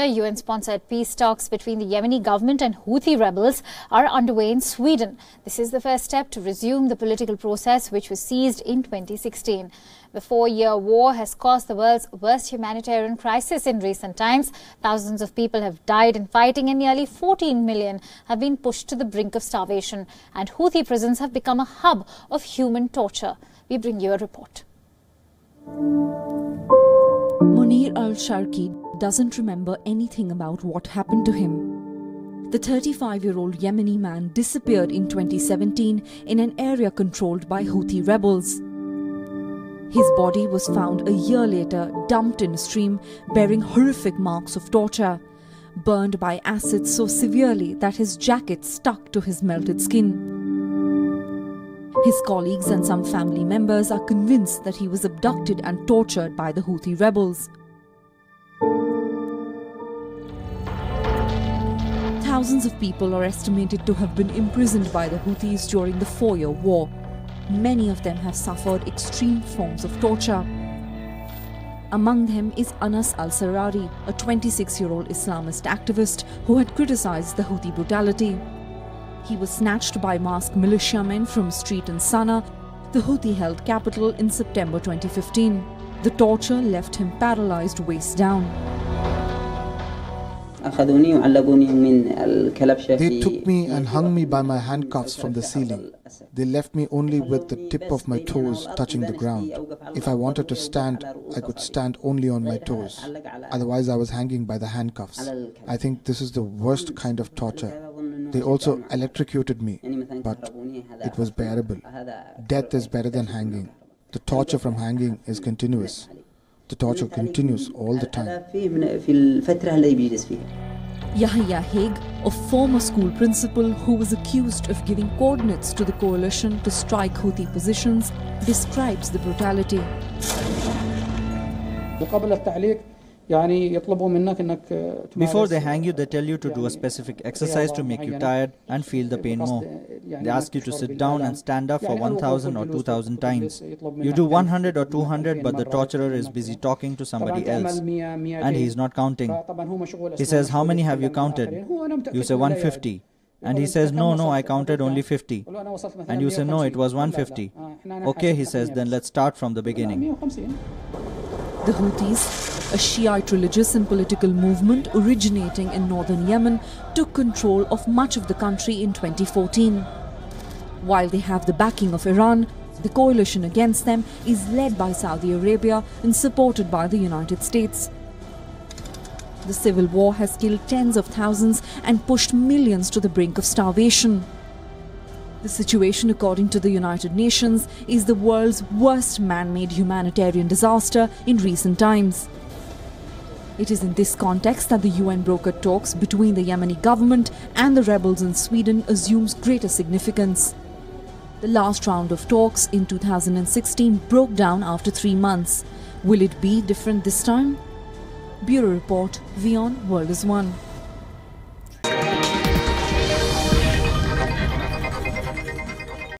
UN-sponsored peace talks between the Yemeni government and Houthi rebels are underway in Sweden. This is the first step to resume the political process which was seized in 2016. The four-year war has caused the world's worst humanitarian crisis in recent times. Thousands of people have died in fighting and nearly 14 million have been pushed to the brink of starvation. And Houthi prisons have become a hub of human torture. We bring you a report. Munir al-Sharqi doesn't remember anything about what happened to him. The 35-year-old Yemeni man disappeared in 2017 in an area controlled by Houthi rebels. His body was found a year later, dumped in a stream, bearing horrific marks of torture, burned by acid so severely that his jacket stuck to his melted skin. His colleagues and some family members are convinced that he was abducted and tortured by the Houthi rebels. Thousands of people are estimated to have been imprisoned by the Houthis during the four-year war. Many of them have suffered extreme forms of torture. Among them is Anas al-Sarari, a 26-year-old Islamist activist who had criticized the Houthi brutality. He was snatched by masked militiamen from a street in Sana'a, the Houthi-held capital, in September 2015. The torture left him paralyzed waist down. They took me and hung me by my handcuffs from the ceiling. They left me only with the tip of my toes touching the ground. If I wanted to stand, I could stand only on my toes. Otherwise, I was hanging by the handcuffs. I think this is the worst kind of torture. They also electrocuted me, but it was bearable. Death is better than hanging. The torture from hanging is continuous. The torture continues all the time. Yahya Haig, a former school principal who was accused of giving coordinates to the coalition to strike Houthi positions, describes the brutality. Before they hang you, they tell you to do a specific exercise to make you tired and feel the pain more. They ask you to sit down and stand up for 1,000 or 2,000 times. You do 100 or 200, but the torturer is busy talking to somebody else, and he is not counting. He says, "How many have you counted?" You say 150. And he says, no, I counted only 50. And you say, no, it was 150. Okay, he says, then let's start from the beginning. The Houthis, a Shiite religious and political movement originating in northern Yemen, took control of much of the country in 2014. While they have the backing of Iran, the coalition against them is led by Saudi Arabia and supported by the United States. The civil war has killed tens of thousands and pushed millions to the brink of starvation. The situation, according to the United Nations, is the world's worst man-made humanitarian disaster in recent times. It is in this context that the UN-brokered talks between the Yemeni government and the rebels in Sweden assumes greater significance. The last round of talks in 2016 broke down after 3 months. Will it be different this time? Bureau Report, Wion, World is One.